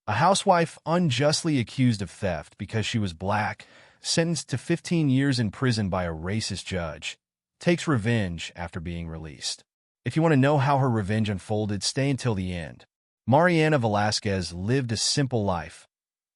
A housewife unjustly accused of theft because she was black, sentenced to 15 years in prison by a racist judge, takes revenge after being released. If you want to know how her revenge unfolded, stay until the end. Mariana Velasquez lived a simple life,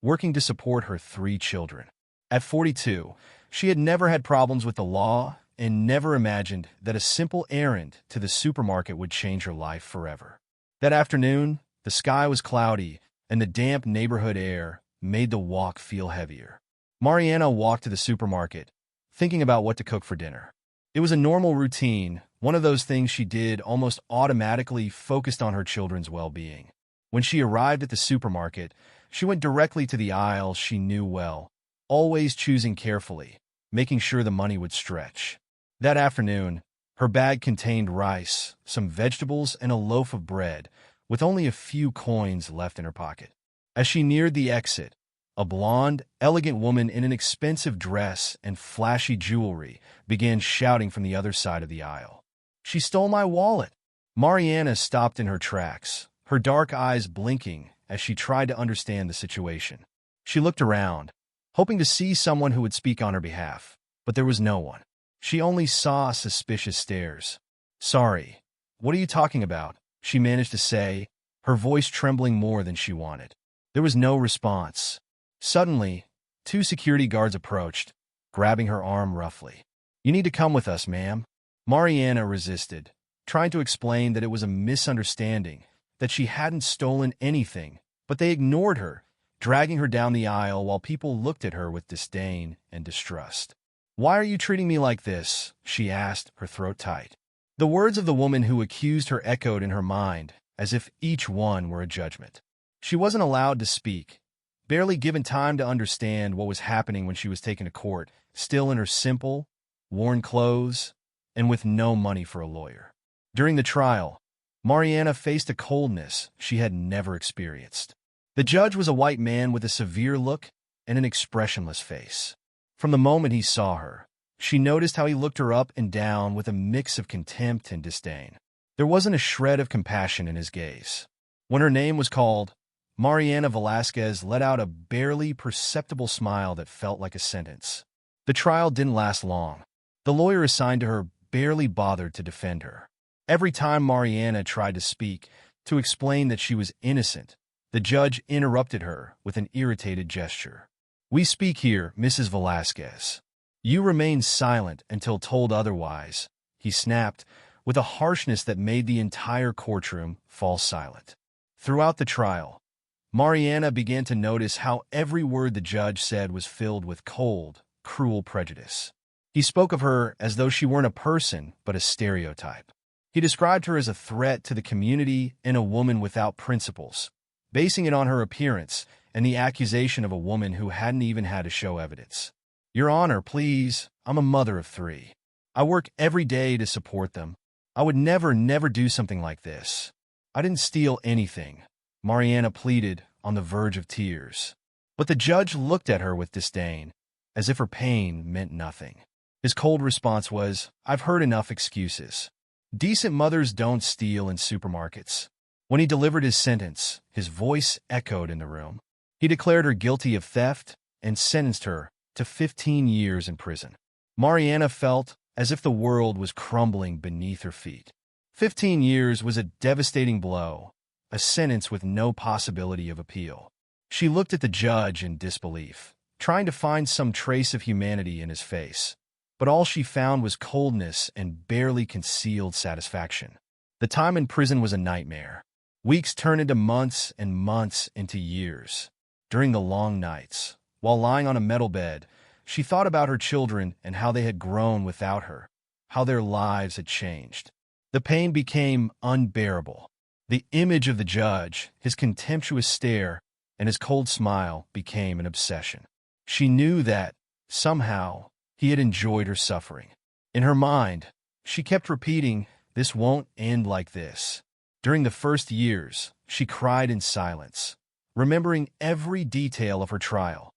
working to support her 3 children. At 42, she had never had problems with the law and never imagined that a simple errand to the supermarket would change her life forever. That afternoon, the sky was cloudy, and the damp neighborhood air made the walk feel heavier. Mariana walked to the supermarket, thinking about what to cook for dinner. It was a normal routine, one of those things she did almost automatically, focused on her children's well-being. When she arrived at the supermarket, she went directly to the aisle she knew well, always choosing carefully, making sure the money would stretch. That afternoon, her bag contained rice, some vegetables, and a loaf of bread, with only a few coins left in her pocket. As she neared the exit, a blonde, elegant woman in an expensive dress and flashy jewelry began shouting from the other side of the aisle. "She stole my wallet!" Mariana stopped in her tracks, her dark eyes blinking as she tried to understand the situation. She looked around, hoping to see someone who would speak on her behalf, but there was no one. She only saw suspicious stares. "Sorry, what are you talking about?" she managed to say, her voice trembling more than she wanted. There was no response. Suddenly, 2 security guards approached, grabbing her arm roughly. "You need to come with us, ma'am." Mariana resisted, trying to explain that it was a misunderstanding, that she hadn't stolen anything, but they ignored her, dragging her down the aisle while people looked at her with disdain and distrust. "Why are you treating me like this?" she asked, her throat tight. The words of the woman who accused her echoed in her mind, as if each one were a judgment. She wasn't allowed to speak, barely given time to understand what was happening when she was taken to court, still in her simple, worn clothes, and with no money for a lawyer. During the trial, Mariana faced a coldness she had never experienced. The judge was a white man with a severe look and an expressionless face. From the moment he saw her, she noticed how he looked her up and down with a mix of contempt and disdain. There wasn't a shred of compassion in his gaze. When her name was called, Mariana Velasquez let out a barely perceptible smile that felt like a sentence. The trial didn't last long. The lawyer assigned to her barely bothered to defend her. Every time Mariana tried to speak, to explain that she was innocent, the judge interrupted her with an irritated gesture. "We speak here, Mrs. Velasquez. You remain silent until told otherwise," he snapped, with a harshness that made the entire courtroom fall silent. Throughout the trial, Mariana began to notice how every word the judge said was filled with cold, cruel prejudice. He spoke of her as though she weren't a person, but a stereotype. He described her as a threat to the community and a woman without principles, basing it on her appearance and the accusation of a woman who hadn't even had to show evidence. "Your Honor, please, I'm a mother of 3. I work every day to support them. I would never do something like this. I didn't steal anything," Mariana pleaded, on the verge of tears. But the judge looked at her with disdain, as if her pain meant nothing. His cold response was, "I've heard enough excuses. Decent mothers don't steal in supermarkets." When he delivered his sentence, his voice echoed in the room. He declared her guilty of theft and sentenced her to 15 years in prison. Mariana felt as if the world was crumbling beneath her feet. 15 years was a devastating blow, a sentence with no possibility of appeal. She looked at the judge in disbelief, trying to find some trace of humanity in his face. But all she found was coldness and barely concealed satisfaction. The time in prison was a nightmare. Weeks turned into months and months into years. During the long nights, while lying on a metal bed, she thought about her children and how they had grown without her, how their lives had changed. The pain became unbearable. The image of the judge, his contemptuous stare, and his cold smile became an obsession. She knew that, somehow, he had enjoyed her suffering. In her mind, she kept repeating, "This won't end like this." During the first years, she cried in silence, remembering every detail of her trial,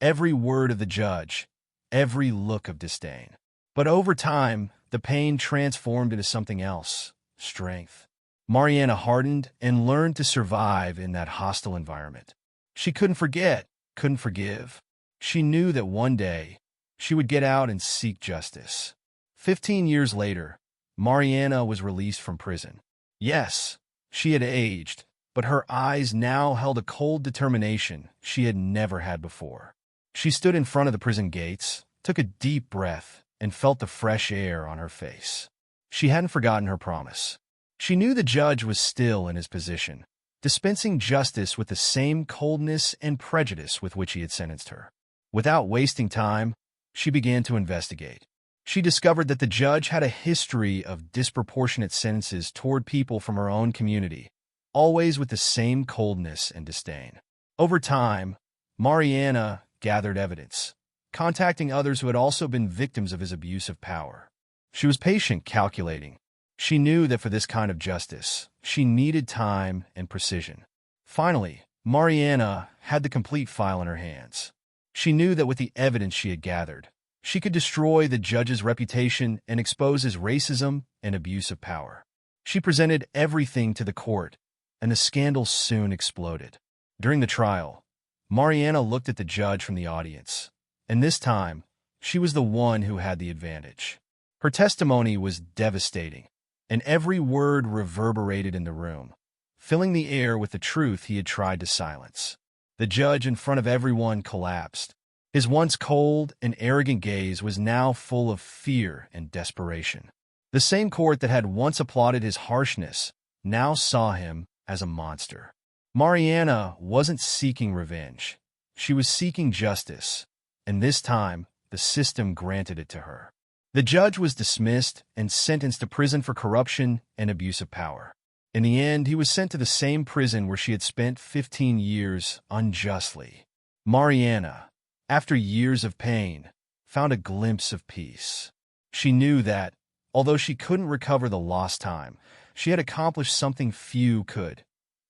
every word of the judge, every look of disdain. But over time, the pain transformed into something else, strength. Mariana hardened and learned to survive in that hostile environment. She couldn't forget, couldn't forgive. She knew that one day she would get out and seek justice. 15 years later, Mariana was released from prison. Yes, she had aged, but her eyes now held a cold determination she had never had before. She stood in front of the prison gates, took a deep breath, and felt the fresh air on her face. She hadn't forgotten her promise. She knew the judge was still in his position, dispensing justice with the same coldness and prejudice with which he had sentenced her. Without wasting time, she began to investigate. She discovered that the judge had a history of disproportionate sentences toward people from her own community, always with the same coldness and disdain. Over time, Mariana gathered evidence, contacting others who had also been victims of his abuse of power. She was patient, calculating. She knew that for this kind of justice, she needed time and precision. Finally, Mariana had the complete file in her hands. She knew that with the evidence she had gathered, she could destroy the judge's reputation and expose his racism and abuse of power. She presented everything to the court, and the scandal soon exploded. During the trial, Mariana looked at the judge from the audience, and this time, she was the one who had the advantage. Her testimony was devastating, and every word reverberated in the room, filling the air with the truth he had tried to silence. The judge in front of everyone collapsed. His once cold and arrogant gaze was now full of fear and desperation. The same court that had once applauded his harshness now saw him as a monster. Mariana wasn't seeking revenge. She was seeking justice, and this time, the system granted it to her. The judge was dismissed and sentenced to prison for corruption and abuse of power. In the end, he was sent to the same prison where she had spent 15 years unjustly. Mariana, after years of pain, found a glimpse of peace. She knew that, although she couldn't recover the lost time, she had accomplished something few could,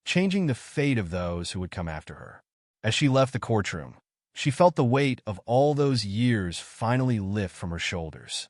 changing the fate of those who would come after her. As she left the courtroom, she felt the weight of all those years finally lift from her shoulders.